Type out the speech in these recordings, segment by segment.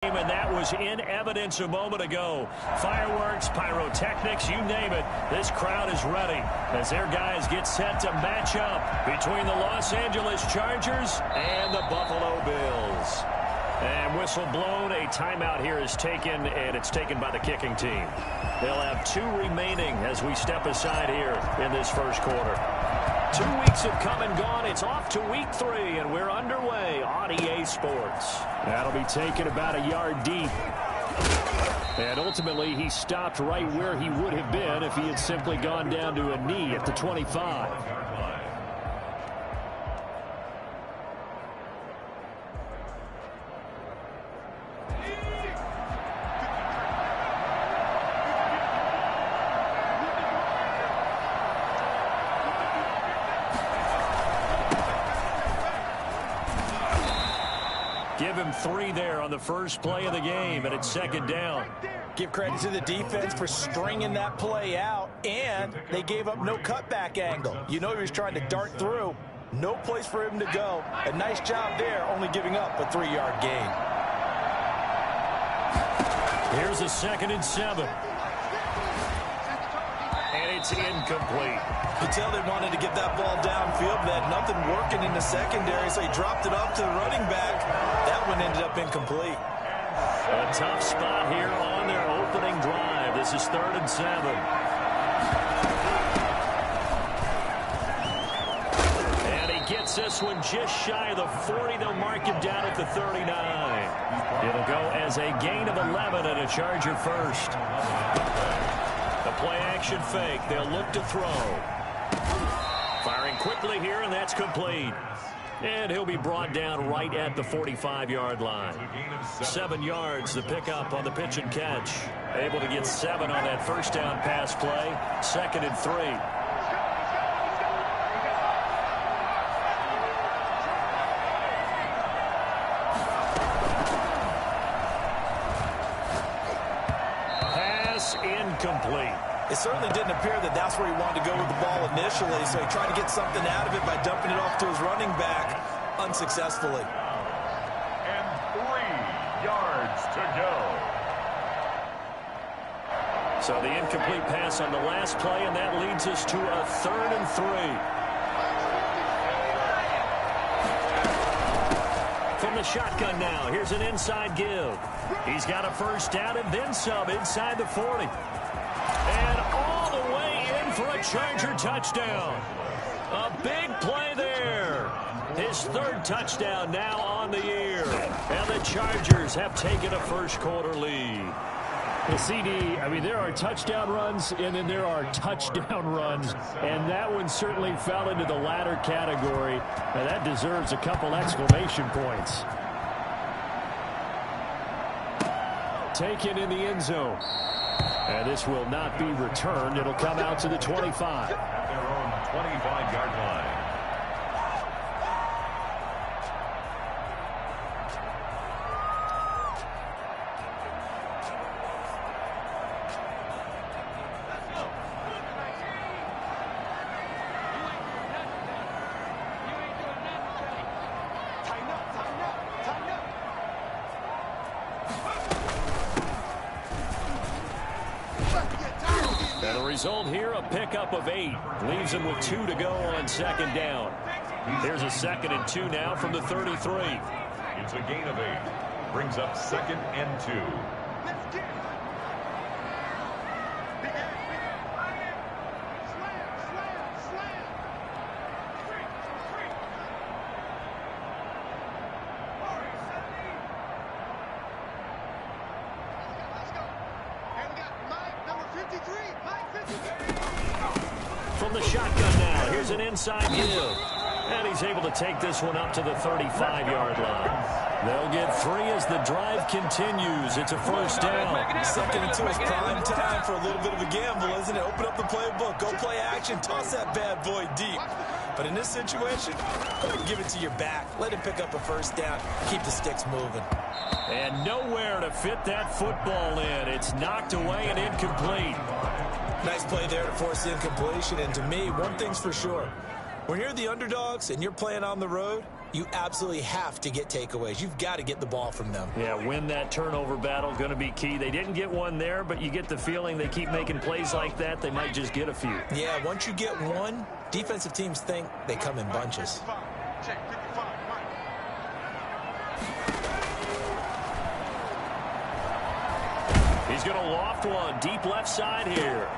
And that was in evidence a moment ago. Fireworks, pyrotechnics, you name it. This crowd is ready as their guys get set to match up between the Los Angeles Chargers and the Buffalo Bills. And whistle blown, a timeout here is taken, and it's taken by the kicking team. They'll have 2 remaining as we step aside here in this first quarter. 2 weeks have come and gone. It's off to week 3, and we're underway on EA Sports. That'll be taken about a yard deep. And ultimately, he stopped right where he would have been if he had simply gone down to a knee at the 25. Give him 3 there on the first play of the game, and it's second down. Give credit to the defense for stringing that play out, and they gave up no cutback angle. You know he was trying to dart through. No place for him to go. A nice job there, only giving up a 3-yard gain. Here's a 2nd and 7. And it's incomplete. You could tell they wanted to get that ball downfield, but they had nothing working in the secondary, so he dropped it off to the running back. That one ended up incomplete. A tough spot here on their opening drive. This is 3rd and 7. And he gets this one just shy of the 40. They'll mark him down at the 39. It'll go as a gain of 11 and a Charger first. The play-action fake. They'll look to throw. Firing quickly here, and that's complete. And he'll be brought down right at the 45-yard line. 7 yards, the pickup on the pitch and catch. Able to get 7 on that first down pass play. 2nd and 3. Pass incomplete. It certainly didn't appear that that's where he wanted to go with the ball initially, so he tried to get something out of it by dumping it off to his running back unsuccessfully. And 3 yards to go. So the incomplete pass on the last play, and that leads us to a 3rd and 3. From the shotgun now, here's an inside give. He's got a first down and then some inside the 40. And all the way in for a Charger touchdown. A big play there. His 3rd touchdown now on the year. And the Chargers have taken a first quarter lead. Well, CD, I mean, there are touchdown runs, and then there are touchdown runs, and that one certainly fell into the latter category, and that deserves a couple exclamation points. Taken in the end zone. And this will not be returned. It'll come out to the 25. At their own 25-yard line. Result here, a pickup of 8. Leaves him with 2 to go on 2nd down. Here's a 2nd and 2 now from the 33. It's a gain of 8. Brings up 2nd and 2. From the shotgun now, here's an inside give. And he's able to take this one up to the 35-yard line. They'll get 3 as the drive continues. It's a first down. 2nd and 2 is prime time for a little bit of a gamble, isn't it? Open up the playbook, go play action, toss that bad boy deep. But in this situation, go ahead and give it to your back. Let him pick up a first down. Keep the sticks moving. And nowhere to fit that football in. It's knocked away and incomplete. Nice play there to force the incompletion. And to me, one thing's for sure. When you're the underdogs and you're playing on the road, you absolutely have to get takeaways. You've got to get the ball from them. Yeah, win that turnover battle, going to be key. They didn't get one there, but you get the feeling they keep making plays like that, they might just get a few. Yeah, once you get one, defensive teams think they come in bunches. He's going to loft one deep left side here.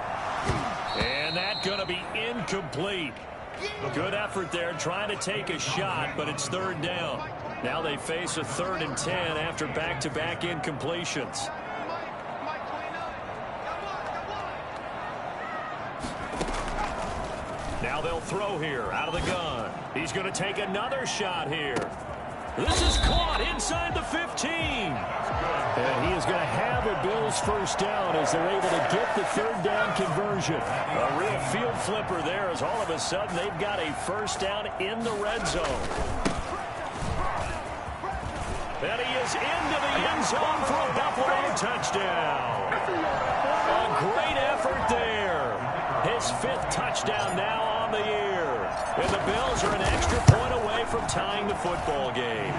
And that's going to be incomplete. Good effort there trying to take a shot, but it's third down. Now they face a 3rd and 10 after back-to-back incompletions. Now they'll throw here out of the gun. He's going to take another shot here. This is caught inside the 15. And he is going to have a Bills first down as they're able to get the 3rd down conversion. A real field flipper there as all of a sudden they've got a first down in the red zone. And he is into the end zone for a Buffalo touchdown. A great effort there. His 5th touchdown now on the year. And the Bills are an extra point away from tying the football game.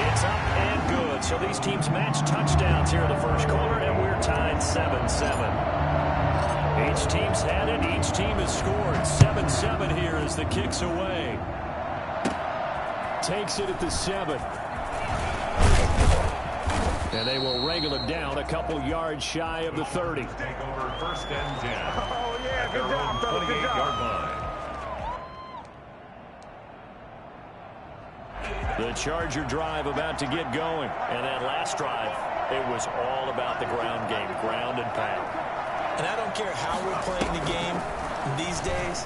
It's up and good. So these teams match touchdowns here in the first quarter, and we're tied 7-7. Each team's had it. Each team has scored. 7-7 here as the kick's away. Takes it at the 7. And they will wrangle it down a couple yards shy of the 30. Take over 1st and 10. Oh, yeah, good job, fellas, good job. The Charger drive about to get going. And that last drive, it was all about the ground game, ground and pound. And I don't care how we're playing the game these days,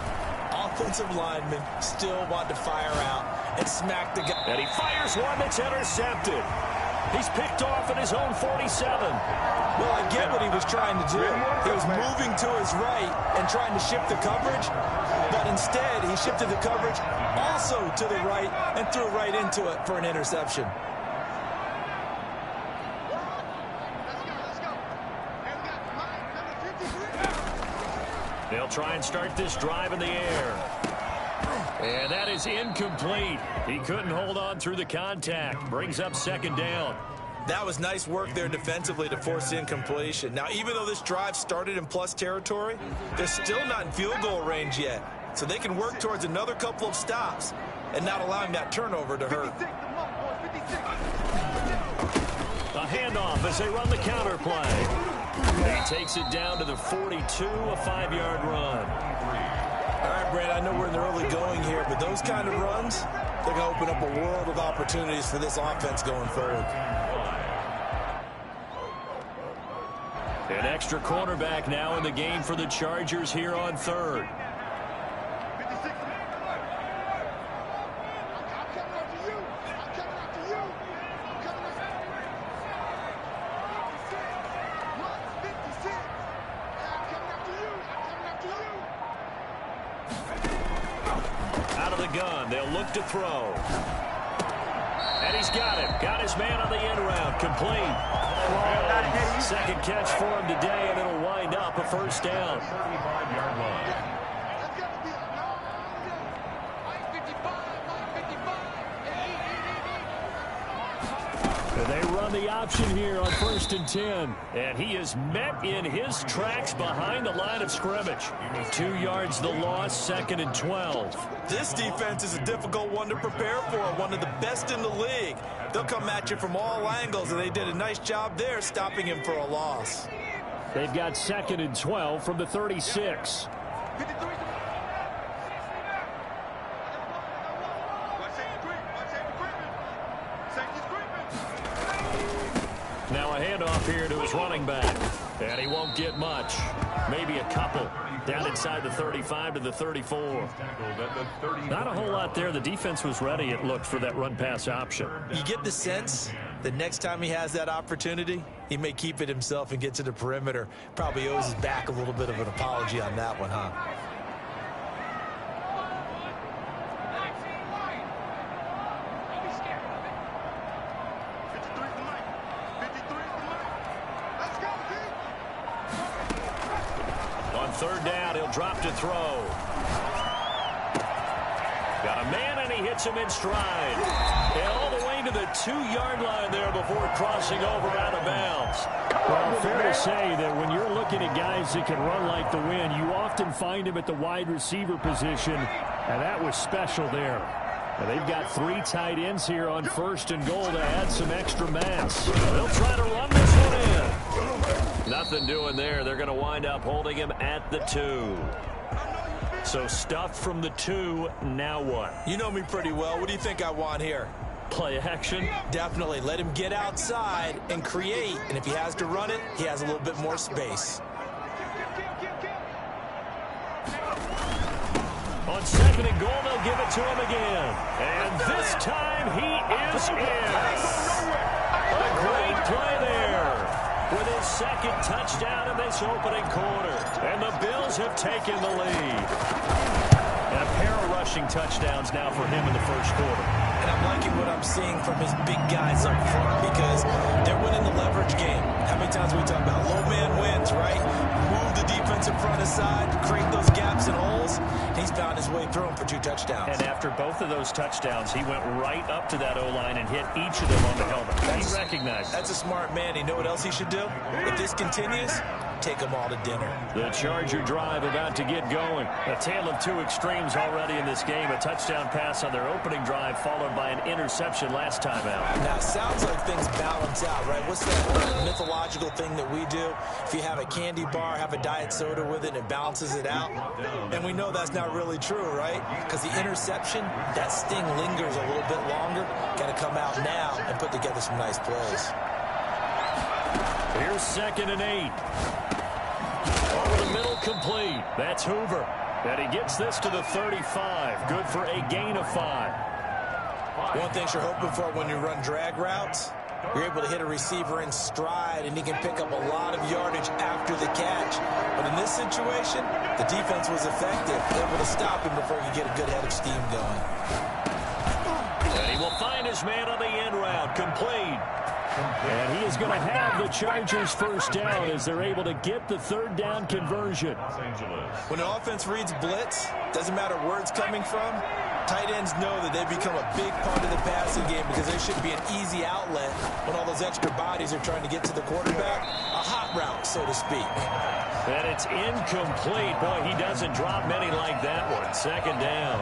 offensive linemen still want to fire out and smack the guy. And he fires one that's intercepted. He's picked off at his own 47. Well, I get what he was trying to do. He was moving to his right and trying to shift the coverage, but instead he shifted the coverage also to the right and threw right into it for an interception. They'll try and start this drive in the air. And that is incomplete. He couldn't hold on through the contact. Brings up 2nd down. That was nice work there defensively to force incompletion. Now, even though this drive started in plus territory, they're still not in field goal range yet. So they can work towards another couple of stops and not allowing that turnover to hurt. A handoff as they run the counter play. He takes it down to the 42, a 5-yard run. All right, Brad, I know we're in the early going here, but those kind of runs, they're going to open up a world of opportunities for this offense going forward. An extra cornerback now in the game for the Chargers here on 3rd. To throw. And he's got him. Got his man on the end route. Complete. 2nd catch for him today, and it'll wind up a first down. 35-yard line. And they run the option here on 1st and 10. And he is met in his tracks behind the line of scrimmage. 2 yards the loss, 2nd and 12. This defense is a difficult one to prepare for, one of the best in the league. They'll come at you from all angles, and they did a nice job there stopping him for a loss. They've got 2nd and 12 from the 36. Now a handoff here to his running back. And he won't get much. Maybe a couple. Down inside the 35 to the 34. Not a whole lot there. The defense was ready, it looked, for that run-pass option. You get the sense that next time he has that opportunity, he may keep it himself and get to the perimeter. Probably owes his back a little bit of an apology on that one, huh? On 3rd down, he'll drop to throw. Got a man, and he hits him in stride. And all the way to the 2-yard line there before crossing over out of bounds. Well, fair to say that when you're looking at guys that can run like the wind, you often find them at the wide receiver position, and that was special there. And they've got 3 tight ends here on 1st and goal to add some extra mass. They'll try to run this one in. Nothing doing there. They're going to wind up holding him at the 2. So stuffed from the 2, now what? You know me pretty well. What do you think I want here? Play action? Definitely. Let him get outside and create. And if he has to run it, he has a little bit more space. On 2nd and goal, they'll give it to him again. And this time he is in. A great play there with his 2nd touchdown in this opening quarter. And the Bills have taken the lead. And a pair of rushing touchdowns now for him in the 1st quarter. And I'm liking what I'm seeing from his big guys up front because they're winning the leverage game. How many times we talk about low man wins, right? Move the defensive front aside, create those gaps and holes. He's found his way through them for 2 touchdowns. And after both of those touchdowns, he went right up to that O-line and hit each of them on the helmet. He recognized it. That's a smart man. You know what else he should do? If this continues, take them all to dinner. The Charger drive about to get going. A tale of 2 extremes already in this game. A touchdown pass on their opening drive followed by an interception last time out. Now, it sounds like things balance out, right? What's that mythological thing that we do? If you have a candy bar, have a diet soda with it, and it balances it out. And we know that's not really true, right? Because the interception, that sting lingers a little bit longer. Got to come out now and put together some nice plays. Here's 2nd and 8. Over the middle, complete. That's Hoover. And he gets this to the 35. Good for a gain of 5. One thing you're hoping for when you run drag routes, you're able to hit a receiver in stride, and he can pick up a lot of yardage after the catch. But in this situation, the defense was effective, able to stop him before he could get a good head of steam going. And he will find his man on the end route, complete. And he is going to have the Chargers 1st down as they're able to get the 3rd down conversion. When an offense reads blitz, doesn't matter where it's coming from, tight ends know that they become a big part of the passing game because there should be an easy outlet when all those extra bodies are trying to get to the quarterback. A hot route, so to speak. And it's incomplete. Boy, he doesn't drop many like that one. 2nd down.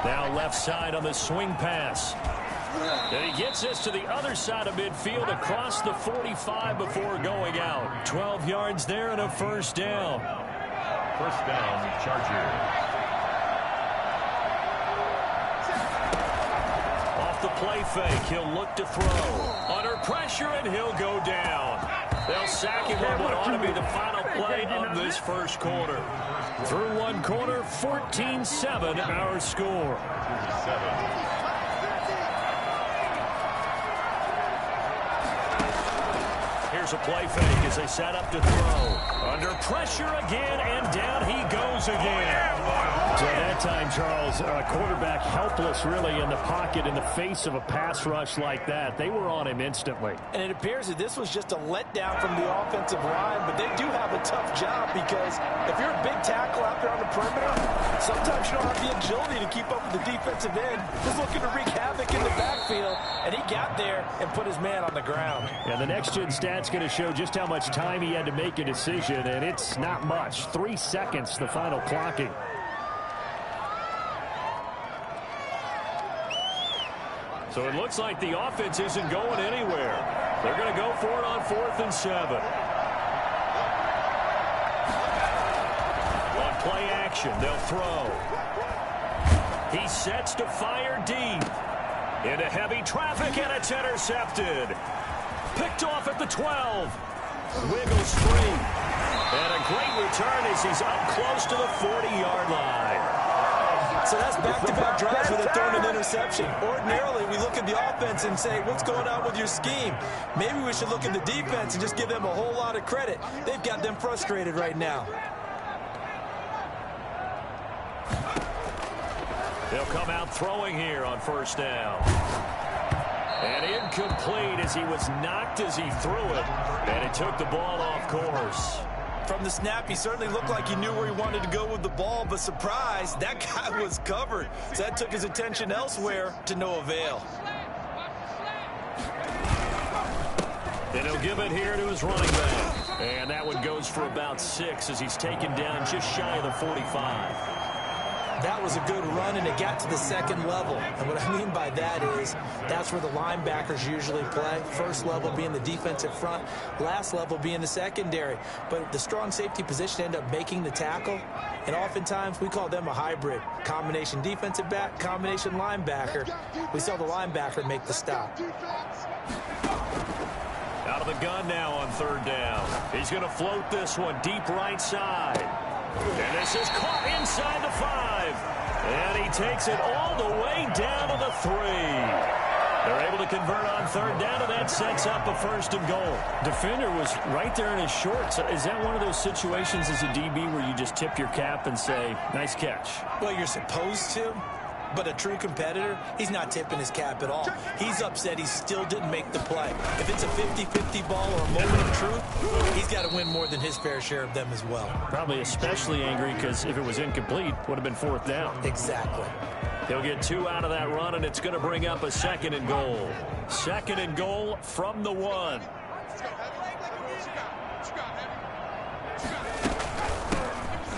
Now left side on the swing pass. And he gets this to the other side of midfield across the 45 before going out. 12 yards there and a 1st down. 1st down, Chargers. Off the play fake, he'll look to throw. Under pressure, and he'll go down. They'll sack him on what ought to be the final play of this 1st quarter. Through 1 quarter, 14-7 our score. Here's a play fake as they set up to throw. Under pressure again, and down he goes again. So at that time, Charles, quarterback helpless really in the pocket in the face of a pass rush like that. They were on him instantly. And it appears that this was just a letdown from the offensive line, but they do have a tough job because if you're a big tackle out there on the perimeter, sometimes you don't have the agility to keep up with the defensive end. He's looking to wreak havoc in the backfield, and he got there and put his man on the ground. And the next-gen stat's going to show just how much time he had to make a decision, and it's not much. 3 seconds, the final clocking. So it looks like the offense isn't going anywhere. They're going to go for it on 4th and 7. On play action, they'll throw. He sets to fire deep. Into heavy traffic, and it's intercepted. Picked off at the 12. Wiggles free. And a great return as he's up close to the 40-yard line. So that's back-to-back drives where they're throwing an interception. Ordinarily, we look at the offense and say, what's going on with your scheme? Maybe we should look at the defense and just give them a whole lot of credit. They've got them frustrated right now. They'll come out throwing here on 1st down. And incomplete as he was knocked as he threw it. And it took the ball off course. From the snap, he certainly looked like he knew where he wanted to go with the ball, but surprise, that guy was covered. So that took his attention elsewhere to no avail. And he'll give it here to his running back. And that one goes for about 6 as he's taken down just shy of the 45. That was a good run, and it got to the second level. And what I mean by that is that's where the linebackers usually play. First level being the defensive front, last level being the secondary. But the strong safety position ended up making the tackle, and oftentimes we call them a hybrid. Combination defensive back, combination linebacker. We saw the linebacker make the stop. Out of the gun now on third down. He's going to float this one deep right side. And this is caught inside the 5. And he takes it all the way down to the 3. They're able to convert on third down, and that sets up a 1st and goal. Defender was right there in his shorts. Is that one of those situations as a DB where you just tip your cap and say, nice catch? Well, you're supposed to. But a true competitor, he's not tipping his cap at all. He's upset he still didn't make the play. If it's a 50-50 ball or a moment of truth, he's got to win more than his fair share of them as well. Probably especially angry because if it was incomplete, would have been 4th down. Exactly. He'll get 2 out of that run, and it's going to bring up a 2nd and goal. 2nd and goal from the 1.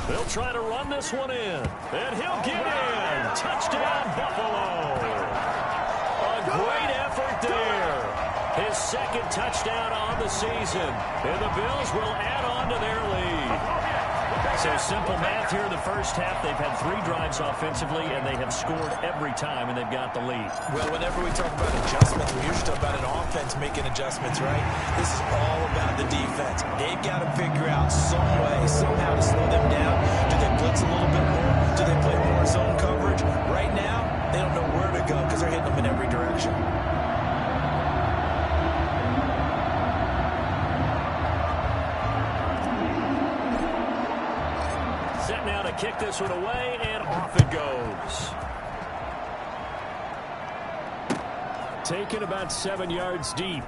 They'll try to run this one in, and he'll get in. Touchdown, Buffalo. A great effort there. His 2nd touchdown on the season, and the Bills will add on to their lead. So simple math here in the first half. They've had 3 drives offensively, and they have scored every time, and they've got the lead. Well, whenever we talk about adjustments, we usually talk about an offense making adjustments, right? This is all about the defense. They've got to figure out some way, somehow to slow them down. Do they blitz a little bit more? Do they play more zone coverage? Right now, they don't know where to go because they're hitting them in every direction. Now to kick this one away, and off it goes. Taken about 7 yards deep.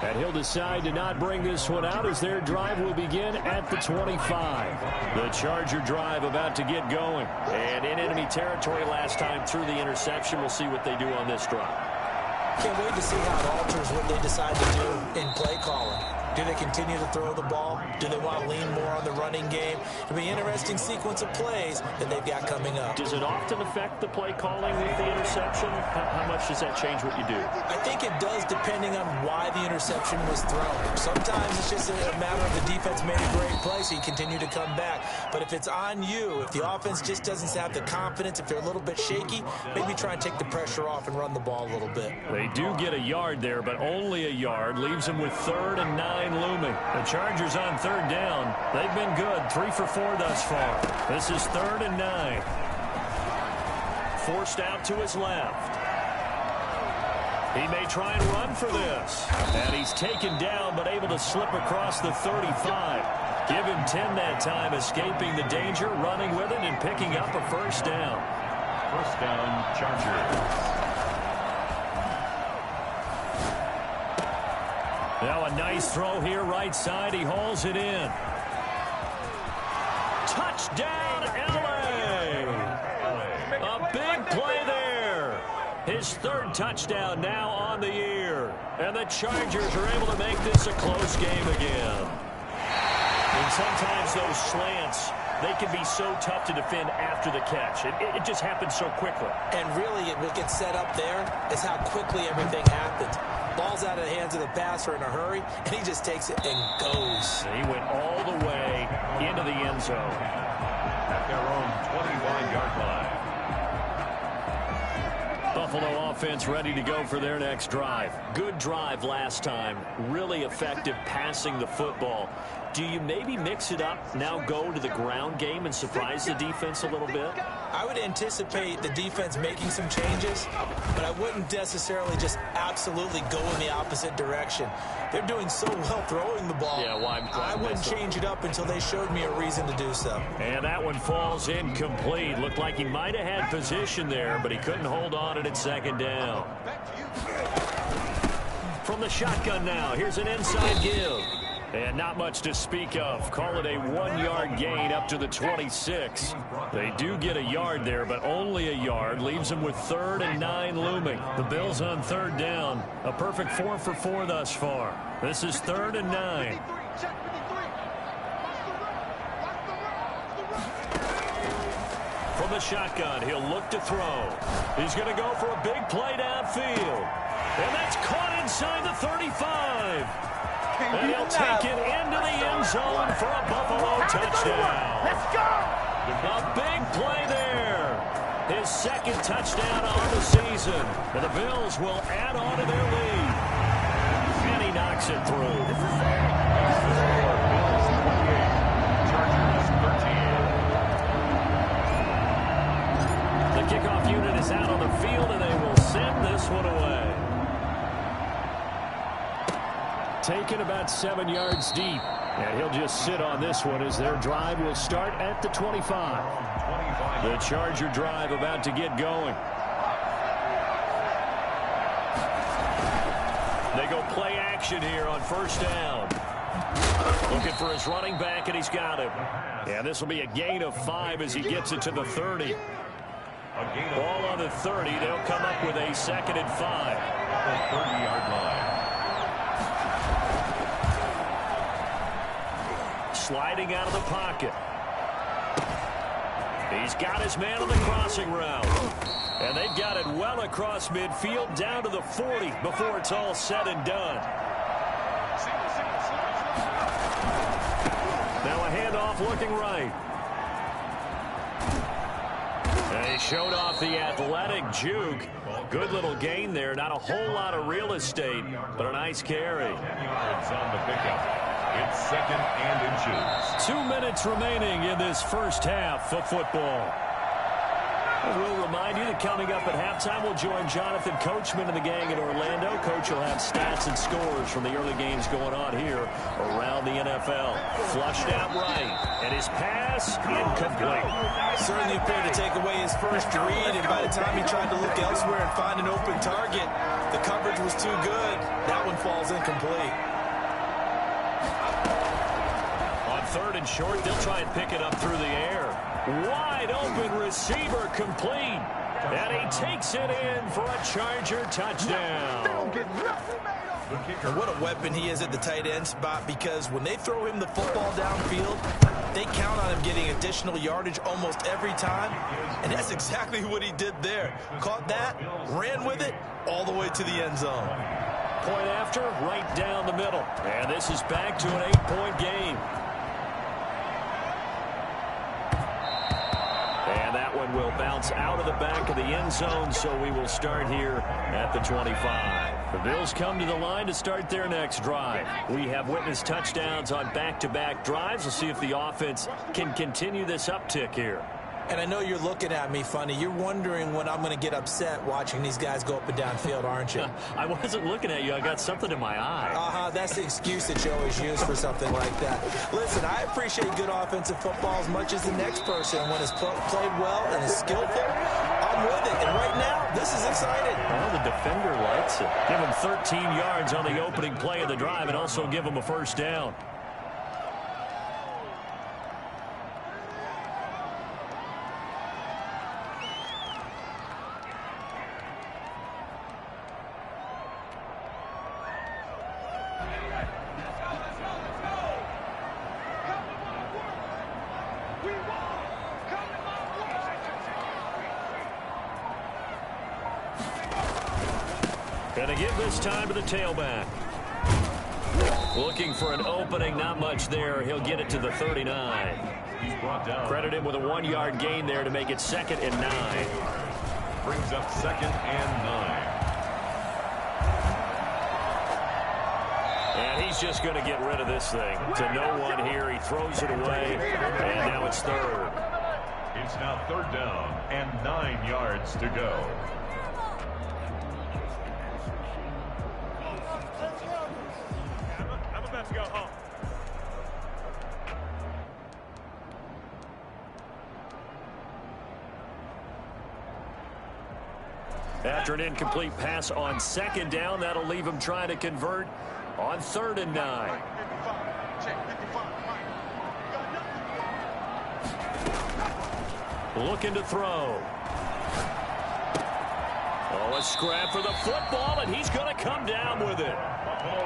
And he'll decide to not bring this one out as their drive will begin at the 25. The Charger drive about to get going. And in enemy territory last time through the interception. We'll see what they do on this drive. Can't wait to see how it alters what they decide to do in play calling. Do they continue to throw the ball? Do they want to lean more on the running game? It'll be an interesting sequence of plays that they've got coming up. Does it often affect the play calling with the interception? How much does that change what you do? I think it does depending on why the interception was thrown. Sometimes it's just a matter of the defense made a great play, so you continue to come back. But if it's on you, if the offense just doesn't have the confidence, if they're a little bit shaky, maybe try and take the pressure off and run the ball a little bit. They do get a yard there, but only a yard. Leaves them with 3rd and 9 looming. The Chargers on third down. They've been good. 3 for 4 thus far. This is 3rd and 9. Forced out to his left. He may try and run for this. And he's taken down, but able to slip across the 35. Give him 10 that time, escaping the danger, running with it, and picking up a 1st down. 1st down, Chargers. Now a nice throw here, right side. He hauls it in. Touchdown, LA! A big play there. His 3rd touchdown now on the year. And the Chargers are able to make this a close game again. And sometimes those slants, they can be so tough to defend after the catch. It just happens so quickly. And really, what gets set up there is how quickly everything happens. Ball's out of the hands of the passer in a hurry, and he just takes it and goes. He went all the way into the end zone. At their own 21-yard line. Buffalo offense ready to go for their next drive. Good drive last time. Really effective passing the football. Do you maybe mix it up, now go to the ground game and surprise the defense a little bit? I would anticipate the defense making some changes, but I wouldn't necessarily just absolutely go in the opposite direction. They're doing so well throwing the ball. Yeah, why I wouldn't change it up until they showed me a reason to do so. And that one falls incomplete. Looked like he might have had position there, but he couldn't hold on, and it's second down. From the shotgun now, here's an inside give. And not much to speak of. Call it a 1-yard gain up to the 26. They do get a yard there, but only a yard. Leaves them with 3rd and 9 looming. The Bills on 3rd down. A perfect 4 for 4 thus far. This is 3rd and 9. From the shotgun, he'll look to throw. He's going to go for a big play downfield. And that's caught inside the 35. And he'll take it into the end zone for a Buffalo touchdown. Let's go! A big play there. His 2nd touchdown on the season. And the Bills will add on to their lead. And he knocks it through. Bills 28, Chargers 13. The kickoff unit is out on the field, and they will send this one away. Taken about 7 yards deep. And he'll just sit on this one as their drive will start at the 25. The Charger drive about to get going. They go play action here on 1st down. Looking for his running back, and he's got him. And this will be a gain of 5 as he gets it to the 30. Ball on the 30. They'll come up with a 2nd and 5. The 30-yard line. Sliding out of the pocket. He's got his man on the crossing route. And they've got it well across midfield down to the 40 before it's all said and done. Now a handoff looking right. And he showed off the athletic juke. Good little gain there. Not a whole lot of real estate, but a nice carry. 10 yards on the pickup. It's 2nd and inches. 2 minutes remaining in this first half of football. We'll remind you that coming up at halftime, we'll join Jonathan Coachman and the gang in Orlando. Coach will have stats and scores from the early games going on here around the NFL. Flushed out right, and his pass incomplete. Certainly appeared to take away his first read, and by the time he tried to look elsewhere and find an open target, the coverage was too good. That one falls incomplete. On 3rd and short, they'll try and pick it up through the air. Wide open receiver complete. And he takes it in for a Charger touchdown. And what a weapon he is at the tight end spot, because when they throw him the football downfield, they count on him getting additional yardage almost every time. And that's exactly what he did there. Caught that, ran with it, all the way to the end zone. Point after, right down the middle. And this is back to an 8-point game. And that one will bounce out of the back of the end zone, so we will start here at the 25. The Bills come to the line to start their next drive. We have witnessed touchdowns on back-to-back drives. We'll see if the offense can continue this uptick here. And I know you're looking at me funny. You're wondering when I'm going to get upset watching these guys go up and down field, aren't you? I wasn't looking at you. I got something in my eye. That's the excuse that you always use for something like that. Listen, I appreciate good offensive football as much as the next person. When it's played well and is skillful, I'm with it. And right now, this is exciting. Well, the defender likes it. Give him 13 yards on the opening play of the drive and also give him a 1st down. Going to give this time to the tailback. Looking for an opening, not much there. He'll get it to the 39. He's brought down. Credit him with a 1-yard gain there to make it 2nd and 9. Brings up 2nd and 9. And he's just going to get rid of this thing. To no one here. He throws it away, and now it's 3rd. It's now 3rd down and 9 yards to go. I'm about to go home. After an incomplete pass on second down, that'll leave him trying to convert on 3rd and 9. Looking to throw. Oh, a scrap for the football, and he's going to come down with it.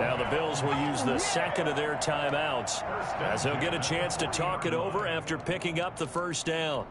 Now the Bills will use the second of their timeouts as they'll get a chance to talk it over after picking up the first down.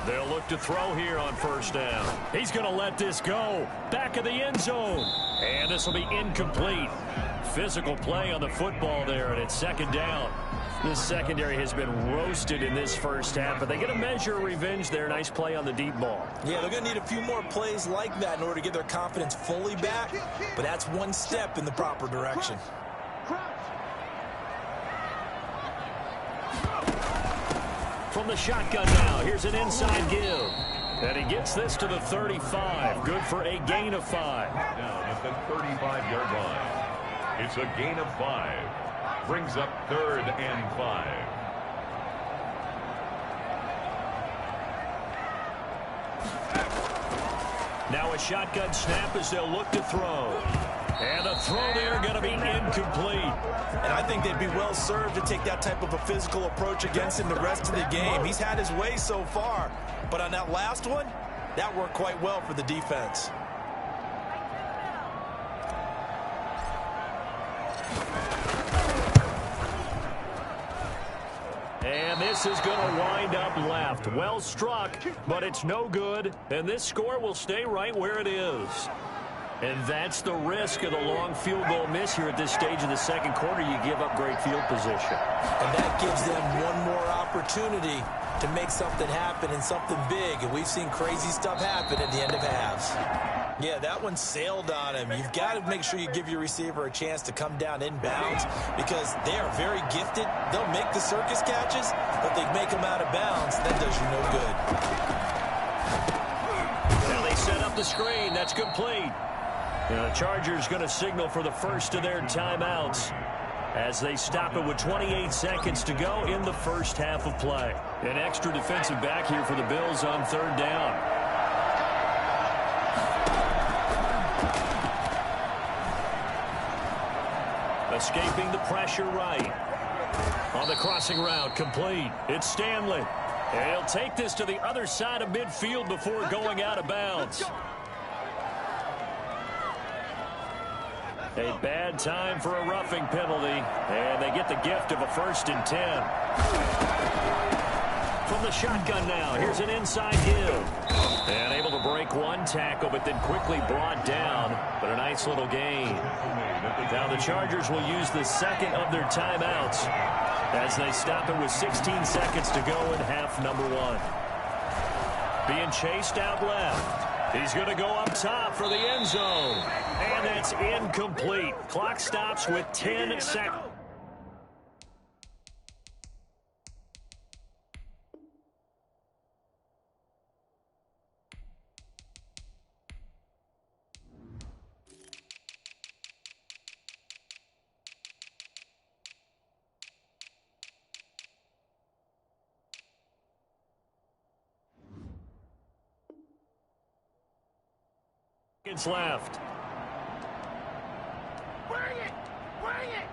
They'll look to throw here on first down. He's going to let this go. Back of the end zone. And this will be incomplete. Physical play on the football there, and it's second down. This secondary has been roasted in this first half, but they get a measure of revenge there. Nice play on the deep ball. Yeah, they're going to need a few more plays like that in order to get their confidence fully back, but that's one step in the proper direction. From the shotgun now, here's an inside give. And he gets this to the 35. Good for a gain of 5. Down at the 35-yard line. It's a gain of 5. Brings up 3rd and 5. Now a shotgun snap as they'll look to throw. And the throw there going to be incomplete. And I think they'd be well served to take that type of a physical approach against him the rest of the game. He's had his way so far, but on that last one, that worked quite well for the defense. And this is going to wind up left. Well struck, but it's no good. And this score will stay right where it is. And that's the risk of the long field goal miss here at this stage of the second quarter. You give up great field position. And that gives them one more opportunity to make something happen and something big. And we've seen crazy stuff happen at the end of halves. Yeah, that one sailed on him. You've got to make sure you give your receiver a chance to come down inbounds because they are very gifted. They'll make the circus catches, but they make them out of bounds. That does you no good. Now they set up the screen. That's complete. The Chargers going to signal for the first of their timeouts as they stop it with 28 seconds to go in the first half of play. An extra defensive back here for the Bills on 3rd down. Escaping the pressure right. On the crossing route, complete. It's Stanley. And he'll take this to the other side of midfield before going out of bounds. A bad time for a roughing penalty, and they get the gift of a 1st and 10. From the shotgun now, here's an inside give. And able to break one tackle, but then quickly brought down, but a nice little gain. Now the Chargers will use the second of their timeouts as they stop it with 16 seconds to go in half number 1. Being chased out left. He's going to go up top for the end zone. And that's incomplete. Clock stops with 10 seconds. Left. Bring it! Bring it!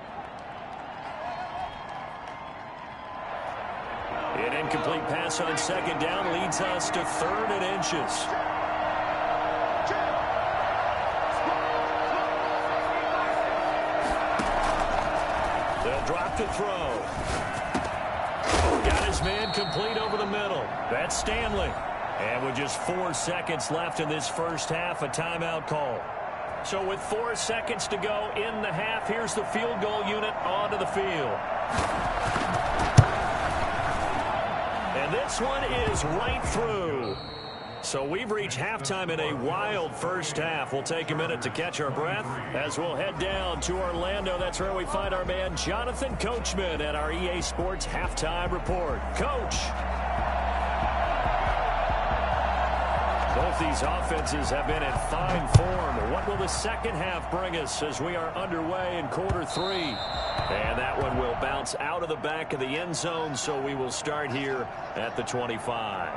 An incomplete pass on second down leads us to 3rd and inches. They'll drop to throw. Got his man complete over the middle. That's Stanley. And with just 4 seconds left in this first half, a timeout call. So with 4 seconds to go in the half, here's the field goal unit onto the field. And this one is right through. So we've reached halftime in a wild first half. We'll take a minute to catch our breath as we'll head down to Orlando. That's where we find our man Jonathan Coachman at our EA Sports Halftime Report. Coach. Both these offenses have been in fine form. What will the second half bring us as we are underway in quarter 3? And that one will bounce out of the back of the end zone, so we will start here at the 25.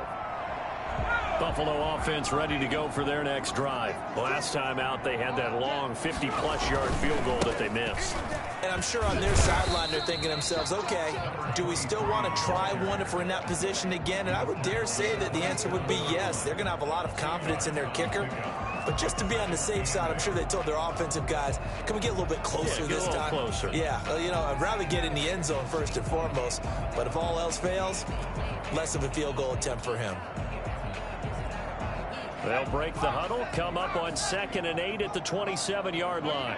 Buffalo offense ready to go for their next drive. Last time out, they had that long 50-plus yard field goal that they missed. And I'm sure on their sideline, they're thinking to themselves, okay, do we still want to try one if we're in that position again? And I would dare say that the answer would be yes. They're going to have a lot of confidence in their kicker. But just to be on the safe side, I'm sure they told their offensive guys, can we get a little bit closer this time? Closer. Yeah, well, you know, I'd rather get in the end zone first and foremost. But if all else fails, less of a field goal attempt for him. They'll break the huddle, come up on 2nd and 8 at the 27-yard line.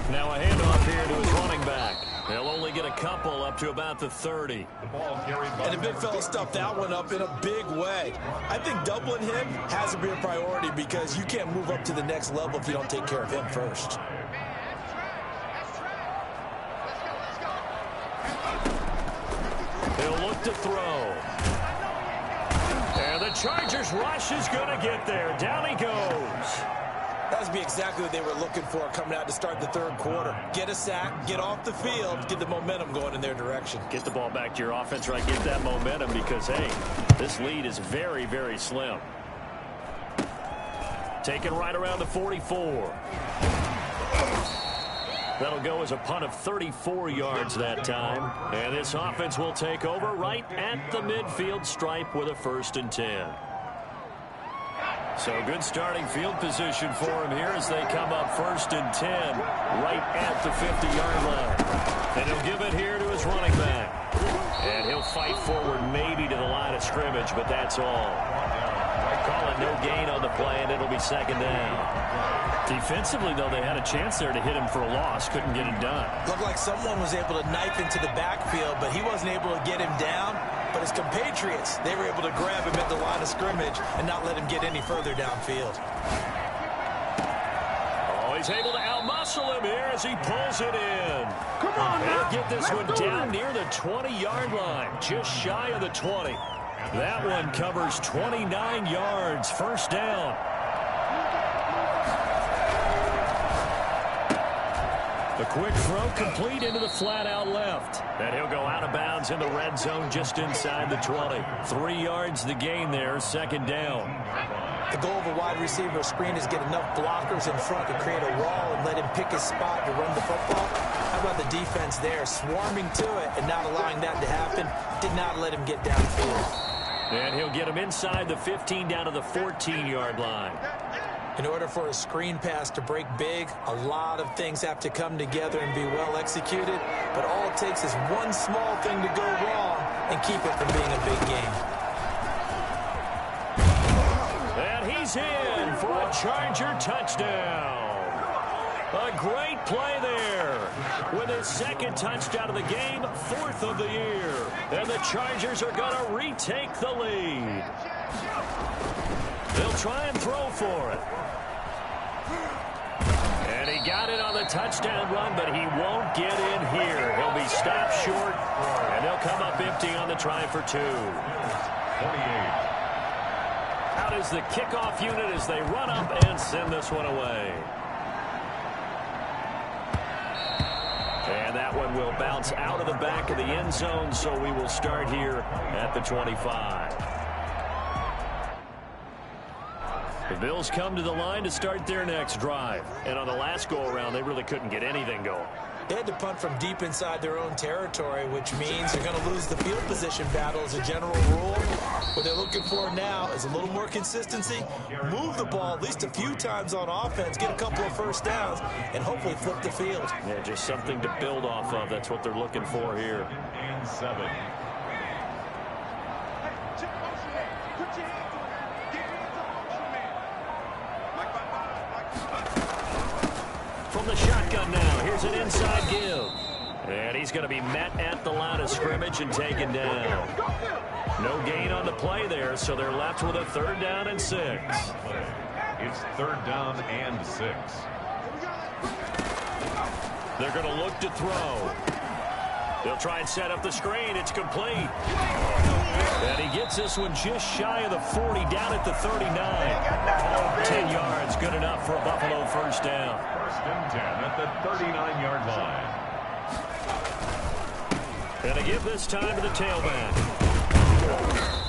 Now a handoff here to his running back. They'll only get a couple up to about the 30. And the big fella stuffed that one up in a big way. I think doubling him has to be a priority because you can't move up to the next level if you don't take care of him first. He'll look to throw. And the Chargers rush is going to get there. Down he goes. That would be exactly what they were looking for coming out to start the third quarter. Get a sack, get off the field, get the momentum going in their direction. Get the ball back to your offense, right? Get that momentum because, hey, this lead is very, very slim. Taken right around the 44. That'll go as a punt of 34 yards that time. And this offense will take over right at the midfield stripe with a 1st and 10. So good starting field position for him here as they come up 1st and 10 right at the 50-yard line. And he'll give it here to his running back. And he'll fight forward maybe to the line of scrimmage, but that's all. Call it no gain on the play, and it'll be 2nd down. Defensively, though, they had a chance there to hit him for a loss. Couldn't get it done. Looked like someone was able to knife into the backfield, but he wasn't able to get him down. But his compatriots, they were able to grab him at the line of scrimmage and not let him get any further downfield. Oh, he's able to outmuscle him here as he pulls it in. Come on, They'll now. get this one down near the 20-yard line, just shy of the 20. That one covers 29 yards, 1st down. The quick throw complete into the flat out left. And he'll go out of bounds in the red zone just inside the 20. 3 yards the gain there, 2nd down. The goal of a wide receiver screen is get enough blockers in front to create a wall and let him pick his spot to run the football. How about the defense there, swarming to it and not allowing that to happen? Did not let him get downfield. And he'll get him inside the 15 down to the 14-yard line. In order for a screen pass to break big, a lot of things have to come together and be well executed. But all it takes is one small thing to go wrong and keep it from being a big game. And he's in for a Charger touchdown. A great play there with his 2nd touchdown of the game, 4th of the year. And the Chargers are going to retake the lead. They'll try and throw for it. And he got it on the touchdown run, but he won't get in here. He'll be stopped short, and they'll come up empty on the try for 2. 28. Out is the kickoff unit as they run up and send this one away. And that one will bounce out of the back of the end zone, so we will start here at the 25. The Bills come to the line to start their next drive. And on the last go-around, they really couldn't get anything going. They had to punt from deep inside their own territory, which means they're going to lose the field position battle as a general rule. What they're looking for now is a little more consistency, move the ball at least a few times on offense, get a couple of 1st downs, and hopefully flip the field. Yeah, just something to build off of. That's what they're looking for here. And 7. From the shotgun now, here's an inside give. And he's going to be met at the line of scrimmage and taken down. No gain on the play there, so they're left with a 3rd down and 6. It's 3rd down and 6. They're going to look to throw. They'll try and set up the screen. It's complete. And he gets this one just shy of the 40, down at the 39. 10 yards, good enough for a Buffalo 1st down. 1st and 10 at the 39-yard line. And to give this time to the tailback.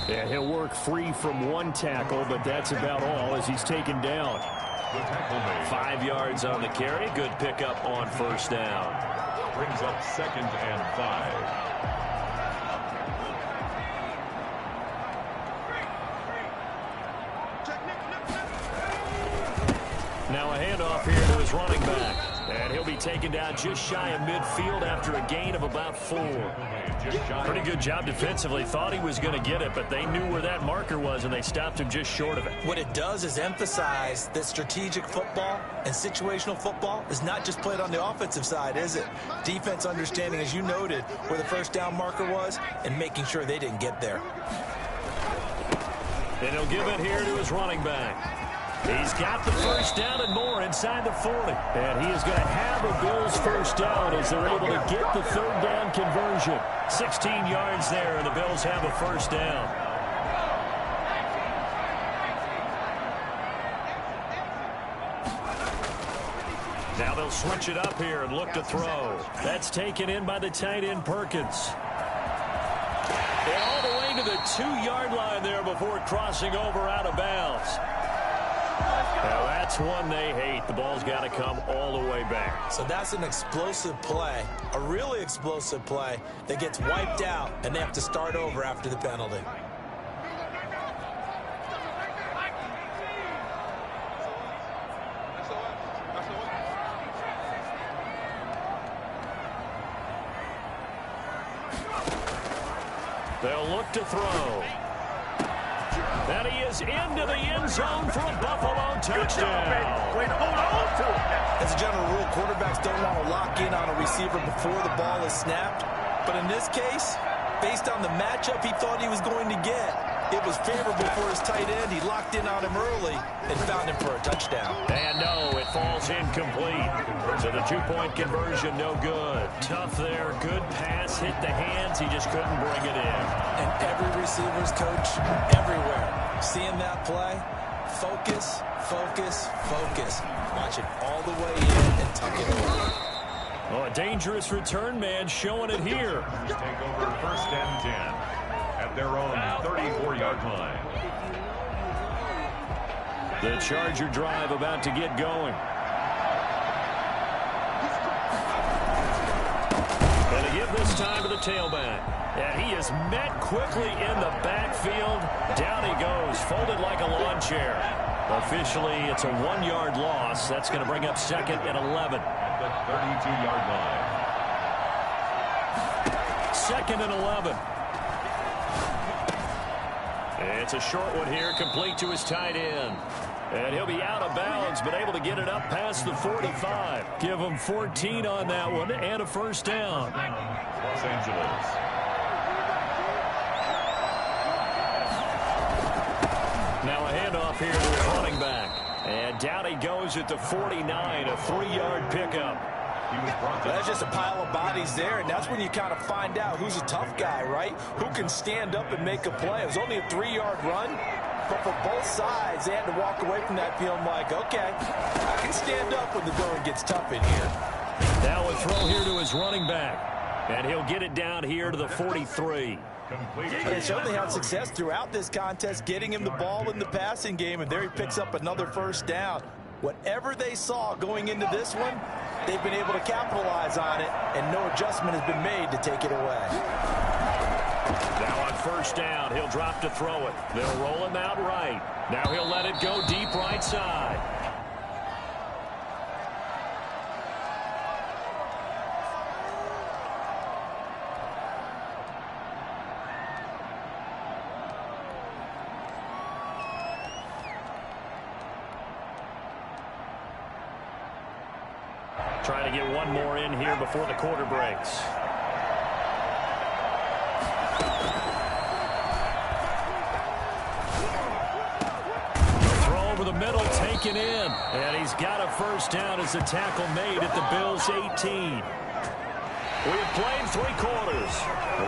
Yeah, he'll work free from 1 tackle, but that's about all as he's taken down. 5 yards on the carry. Good pickup on 1st down. Brings up 2nd and 5. Now a handoff here to his running back. And he'll be taken down just shy of midfield after a gain of about 4. Pretty good job defensively. Thought he was going to get it, but they knew where that marker was, and they stopped him just short of it. What it does is emphasize that strategic football and situational football is not just played on the offensive side, is it? Defense understanding, as you noted, where the 1st down marker was and making sure they didn't get there. And he'll give it here to his running back. He's got the 1st down and more inside the 40. And he is going to have a Bills 1st down as they're able to get the 3rd down conversion. 16 yards there, and the Bills have a 1st down. Now they'll switch it up here and look to throw. That's taken in by the tight end Perkins. And all the way to the 2-yard line there before crossing over out of bounds. Now that's one they hate. The ball's got to come all the way back. So that's an explosive play, a really explosive play that gets wiped out, and they have to start over after the penalty. They'll look to throw. And he is into the end zone for a Buffalo touchdown. Way to hold on to it. As a general rule, quarterbacks don't want to lock in on a receiver before the ball is snapped. But in this case, based on the matchup he thought he was going to get, it was favorable for his tight end. He locked in on him early and found him for a touchdown. And no, it falls incomplete. So the 2-point conversion, no good. Tough there, good pass, hit the hands. He just couldn't bring it in. And every receiver's coach everywhere, seeing that play, focus, focus, focus. Watch it all the way in and tuck it away. Oh, a dangerous return man showing it here. Take over 1st and 10 at their own 34-yard line. The Charger drive about to get going. And to give this time to the tailback. And he is met quickly in the backfield. Down he goes, folded like a lawn chair. Officially, it's a 1-yard loss. That's going to bring up 2nd and 11. At the 32-yard line. 2nd and 11. It's a short one here, complete to his tight end. And he'll be out of bounds, but able to get it up past the 45. Give him 14 on that one and a 1st down. Los Angeles. Now a handoff here to his running back. And down he goes at the 49, a 3-yard pickup. That's just a pile of bodies there, and that's when you kind of find out who's a tough guy, right? Who can stand up and make a play. It was only a 3-yard run, but for both sides, they had to walk away from that feeling like, okay, I can stand up when the going gets tough in here. Now a throw here to his running back, and he'll get it down here to the 43. They certainly had success throughout this contest, getting him the ball in the passing game, and there he picks up another 1st down. Whatever they saw going into this one, they've been able to capitalize on it, and no adjustment has been made to take it away. Now on 1st down, he'll drop to throw it. They'll roll him out right. Now he'll let it go deep right side. Trying to get one more in here before the quarter breaks. Throw over the middle, taken in. And he's got a first down as the tackle made at the Bills' 18. We've played 3 quarters.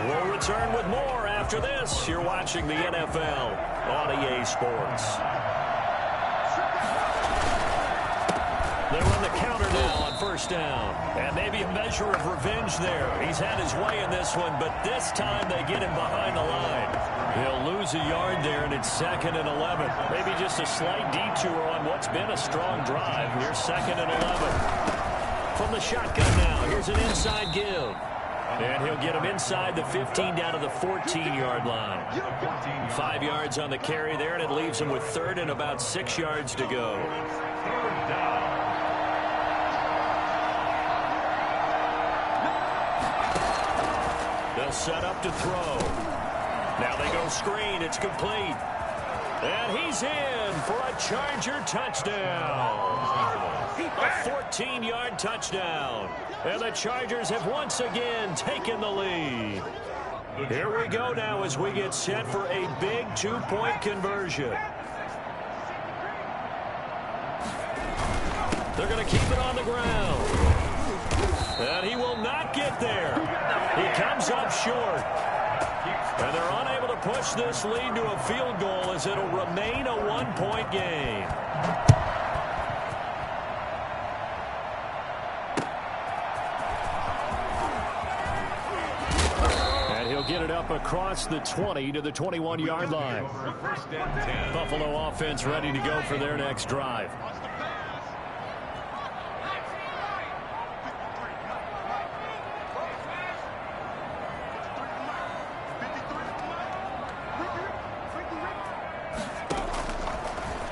We'll return with more after this. You're watching the NFL on EA Sports. They run the counter now on first down. And maybe a measure of revenge there. He's had his way in this one, but this time they get him behind the line. He'll lose a yard there, and it's 2nd and 11. Maybe just a slight detour on what's been a strong drive. Here's 2nd and 11. From the shotgun now, here's an inside give. And he'll get him inside the 15 down to the 14-yard line. 5 yards on the carry there, and it leaves him with 3rd and about 6 yards to go. They'll set up to throw. Now they go screen. It's complete. And he's in for a Charger touchdown. A 14-yard touchdown. And the Chargers have once again taken the lead. Here we go now as we get set for a big 2-point conversion. They're going to keep it on the ground. And he will not get there. He comes up short. And they're unable to push this lead to a field goal as it'll remain a 1-point game. And he'll get it up across the 20 to the 21-yard line. Buffalo offense ready to go for their next drive.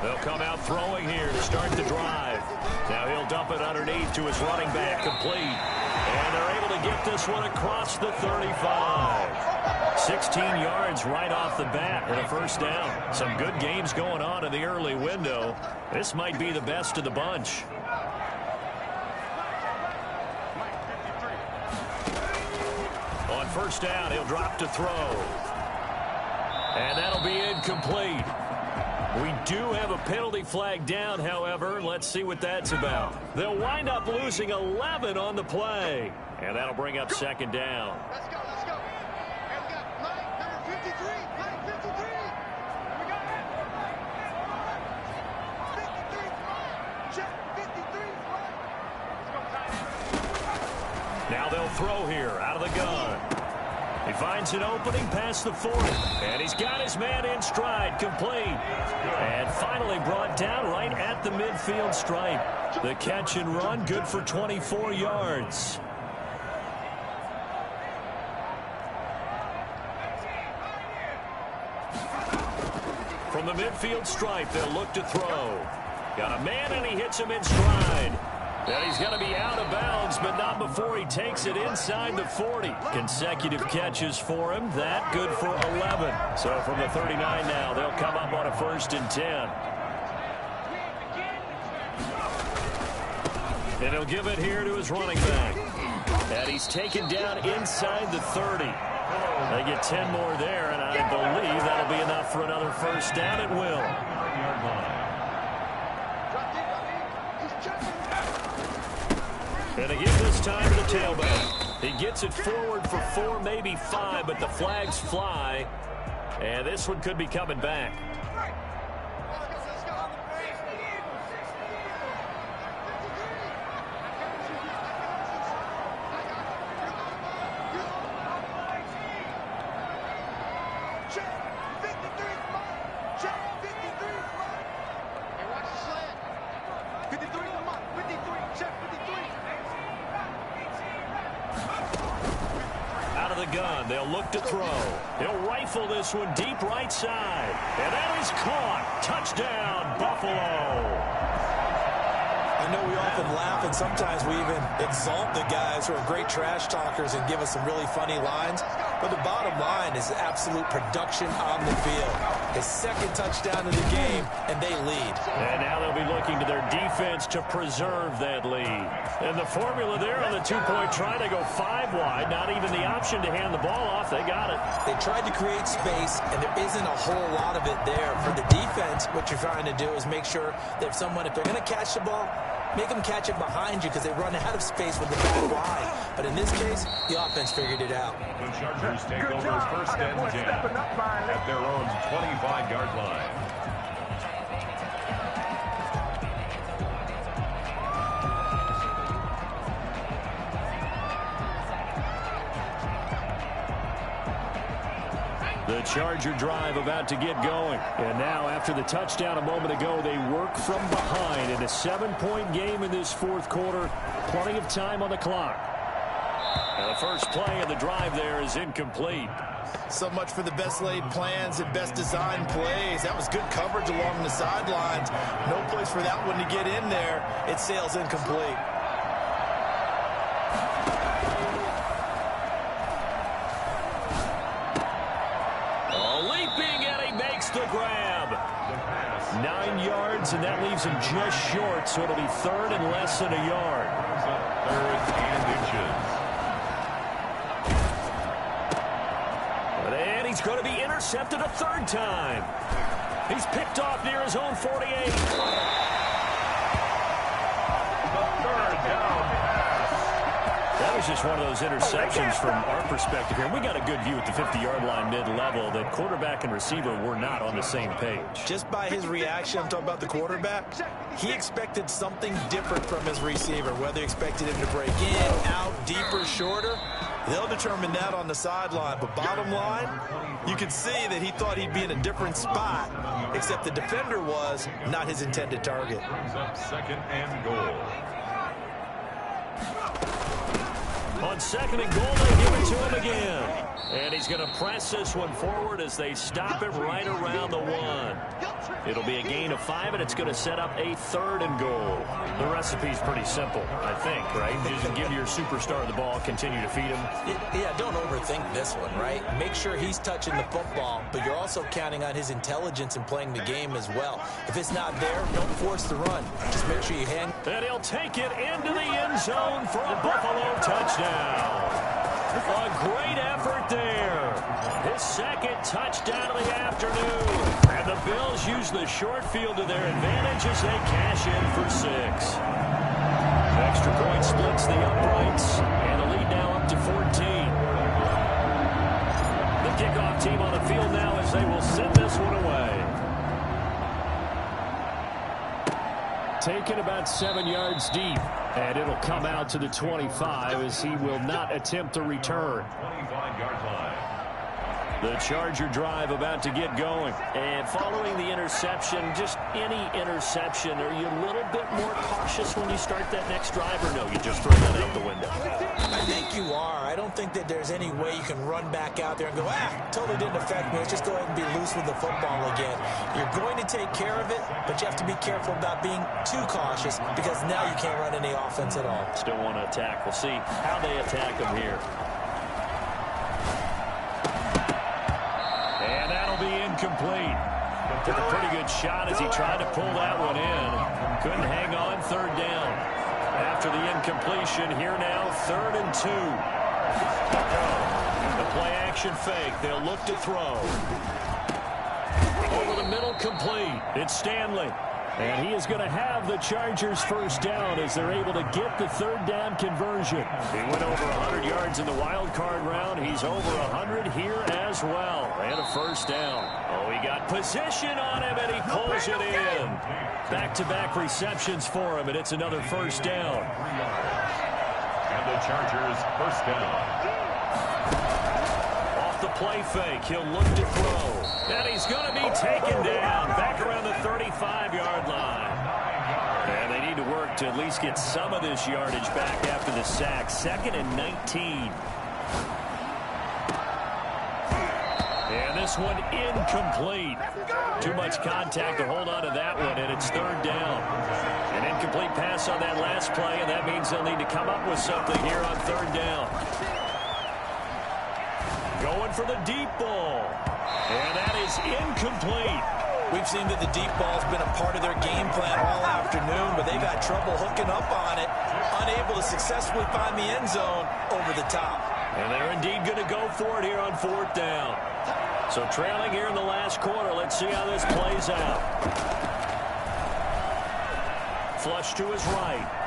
They'll come out throwing here to start the drive. Now he'll dump it underneath to his running back, complete. And they're able to get this one across the 35. 16 yards right off the bat and a first down. Some good games going on in the early window. This might be the best of the bunch. On first down, he'll drop to throw. And that'll be incomplete. We do have a penalty flag down, however. Let's see what that's about. They'll wind up losing 11 on the play. And that'll bring up 2nd down. Let's go, let's go. And we got line number 53. Line 53. Here we go. 53 front. Check 53 front. Let's go, tight end. Now they'll throw here out of the gun. He finds an opening past the 40. And he's got his man in stride, complete. And finally brought down right at the midfield stripe. The catch and run, good for 24 yards. From the midfield stripe, they'll look to throw. Got a man, and he hits him in stride. And he's going to be out of bounds, but not before he takes it inside the 40. Consecutive catches for him. That good for 11. So from the 39 now, they'll come up on a 1st and 10. And he'll give it here to his running back. And he's taken down inside the 30. They get 10 more there, and I believe that'll be enough for another first down. It will. And again this time to the tailback. He gets it forward for 4, maybe 5, but the flags fly. And this one could be coming back. They'll look to throw. He'll rifle this one deep right side. And that is caught. Touchdown, Buffalo. I know we often laugh, and sometimes we even exalt the guys who are great trash talkers and give us some really funny lines. But the bottom line is absolute production on the field. His 2nd touchdown of the game, and they lead. And now they'll be looking looking to their defense to preserve that lead. And the formula there on the two-point try to go 5 wide. Not even the option to hand the ball off. They got it. They tried to create space, and there isn't a whole lot of it there. For the defense, what you're trying to do is make sure that if they're going to catch the ball, make them catch it behind you because they run out of space with the back line. But in this case, the offense figured it out. The Chargers take over first and 10 at their own 25-yard line. The Charger drive about to get going. And now, after the touchdown a moment ago, they work from behind in a 7-point game in this fourth quarter. Plenty of time on the clock. And the first play of the drive there is incomplete. So much for the best laid plans and best designed plays. That was good coverage along the sidelines. No place for that one to get in there. It sails incomplete. The grab. 9 yards, and that leaves him just short, so it'll be third and less than a yard. Third and inches. And he's going to be intercepted a third time. He's picked off near his own 48. The third down. That was just one of those interceptions from our perspective here. We got a good view at the 50-yard line mid-level that quarterback and receiver were not on the same page. Just by his reaction, I'm talking about the quarterback, he expected something different from his receiver, whether he expected him to break in, out, deeper, shorter. They'll determine that on the sideline. But bottom line, you can see that he thought he'd be in a different spot, except the defender was not his intended target. Brings up second and goal. On second and goal, they give it to him again. And he's going to press this one forward as they stop it right around the 1. It'll be a gain of 5, and it's going to set up a third and goal. The recipe's pretty simple, I think, right? Just give your superstar the ball, continue to feed him. Yeah, don't overthink this one, right? Make sure he's touching the football, but you're also counting on his intelligence in playing the game as well. If it's not there, don't force the run. Just make sure you hang. And he'll take it into the end zone for a Buffalo touchdown. A great effort there. His second touchdown of the afternoon. And the Bills use the short field to their advantage as they cash in for 6. Extra point splits the uprights, and the lead now up to 14. The kickoff team on the field now as they will send this one away. Taken about 7 yards deep. And it'll come out to the 25 as he will not attempt to return. 25-yard line. The Charger drive about to get going. And following the interception, just any interception, are you a little bit more cautious when you start that next drive, or no, you just throw that out the window? I think you are. I don't think that there's any way you can run back out there and go, totally didn't affect me. Let's just go ahead and be loose with the football again. You're going to take care of it, but you have to be careful about being too cautious because now you can't run any offense at all. Still want to attack. We'll see how they attack him here. And that'll be incomplete. Took a pretty good shot as he tried to pull that one in. Couldn't hang on, third down. After the incompletion, here now, 3rd and 2. The play action fake. They'll look to throw. Over the middle, complete. It's Stanley. And he is going to have the Chargers first down as they're able to get the third down conversion. He went over 100 yards in the wild card round. He's over 100 here as well. And a first down. Oh, he got position on him, and he pulls it in. Back-to-back receptions for him, and it's another first down. And the Chargers first down. Off the play fake, he'll look to throw. And he's going to be taken down back around the 35-yard line. And they need to work to at least get some of this yardage back after the sack. 2nd and 19. And this one incomplete. Too much contact to hold on to that one, and it's 3rd down. An incomplete pass on that last play, and that means they'll need to come up with something here on 3rd down. Going for the deep ball. And that is incomplete. We've seen that the deep ball has been a part of their game plan all afternoon. giving up on it, unable to successfully find the end zone over the top. And they're indeed going to go for it here on 4th down. So trailing here in the last quarter. Let's see how this plays out. Flush to his right.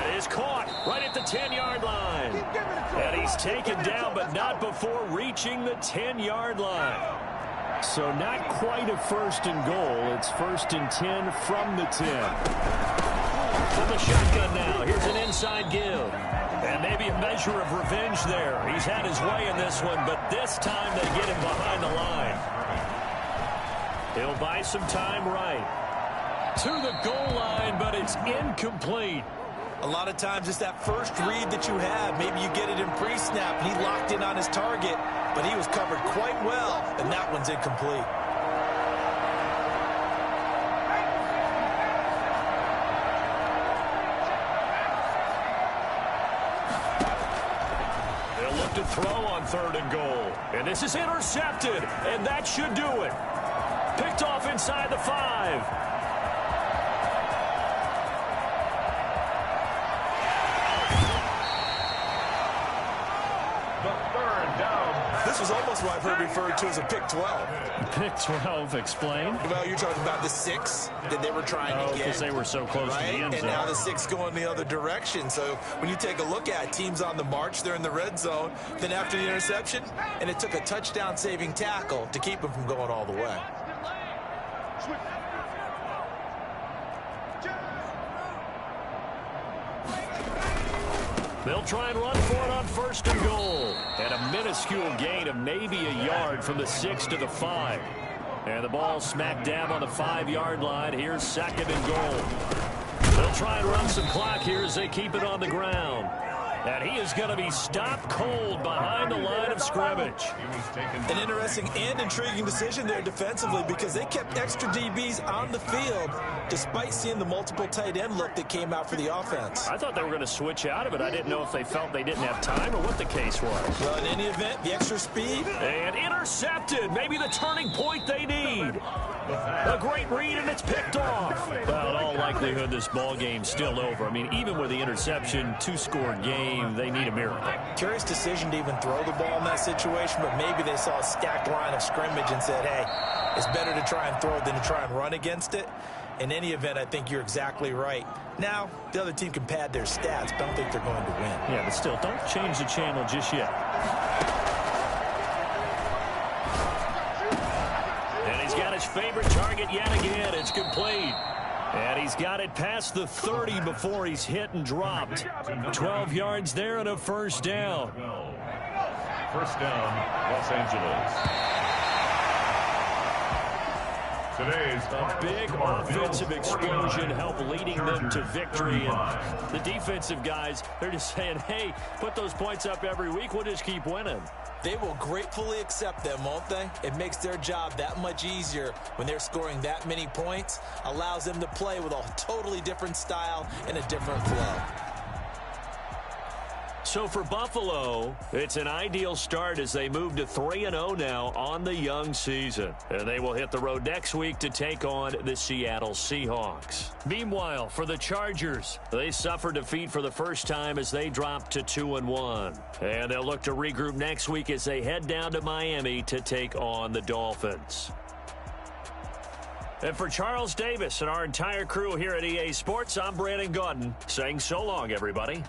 It is caught right at the 10-yard line. And he's taken down, but not before reaching the 10-yard line. So not quite a 1st and goal. It's 1st and 10 from the 10. From the shotgun now. Here's an inside give. And maybe a measure of revenge there. He's had his way in this one, but this time they get him behind the line. He'll buy some time right. To the goal line, but it's incomplete. A lot of times it's that first read that you have. Maybe you get it in pre-snap. He locked in on his target, but he was covered quite well, and that one's incomplete. They'll look to throw on 3rd and goal. And this is intercepted, and that should do it. Picked off inside the 5. This was almost what I've heard referred to as a pick 12. Pick 12, explain. Well, you're talking about the 6 that they were trying to get. Because they were so close to the end zone. And now the 6 going the other direction. So when you take a look at teams on the march, they're in the red zone. Then after the interception, and it took a touchdown-saving tackle to keep them from going all the way. They'll try and run for it on 1st and goal. And a minuscule gain of maybe a yard from the 6 to the 5. And the ball smack dab on the 5-yard line. Here's 2nd and goal. They'll try and run some clock here as they keep it on the ground. And he is going to be stopped cold behind the line of scrimmage. An interesting and intriguing decision there defensively because they kept extra DBs on the field despite seeing the multiple tight end look that came out for the offense. I thought they were going to switch out of it. I didn't know if they felt they didn't have time or what the case was. Well, in any event, the extra speed. And intercepted. Maybe the turning point they need. A great read, and it's picked off. Well, in all likelihood, this ball game's still over. I mean, even with the interception, 2-score game, they need a miracle. Curious decision to even throw the ball in that situation, but maybe they saw a stacked line of scrimmage and said, hey, it's better to try and throw it than to try and run against it. In any event, I think you're exactly right. Now, the other team can pad their stats, but I don't think they're going to win. Yeah, but still, don't change the channel just yet. And he's got his favorite target yet again. It's complete. And he's got it past the 30 before he's hit and dropped. 12 yards there and a 1st down. 1st down, Los Angeles. Today's a big offensive explosion helped leading them to victory. And the defensive guys, they're just saying, hey, put those points up every week. We'll just keep winning. They will gratefully accept them, won't they? It makes their job that much easier when they're scoring that many points. Allows them to play with a totally different style and a different flow. So for Buffalo, it's an ideal start as they move to 3-0 now on the young season. And they will hit the road next week to take on the Seattle Seahawks. Meanwhile, for the Chargers, they suffered defeat for the first time as they dropped to 2-1. And they'll look to regroup next week as they head down to Miami to take on the Dolphins. And for Charles Davis and our entire crew here at EA Sports, I'm Brandon Gaudin saying so long, everybody.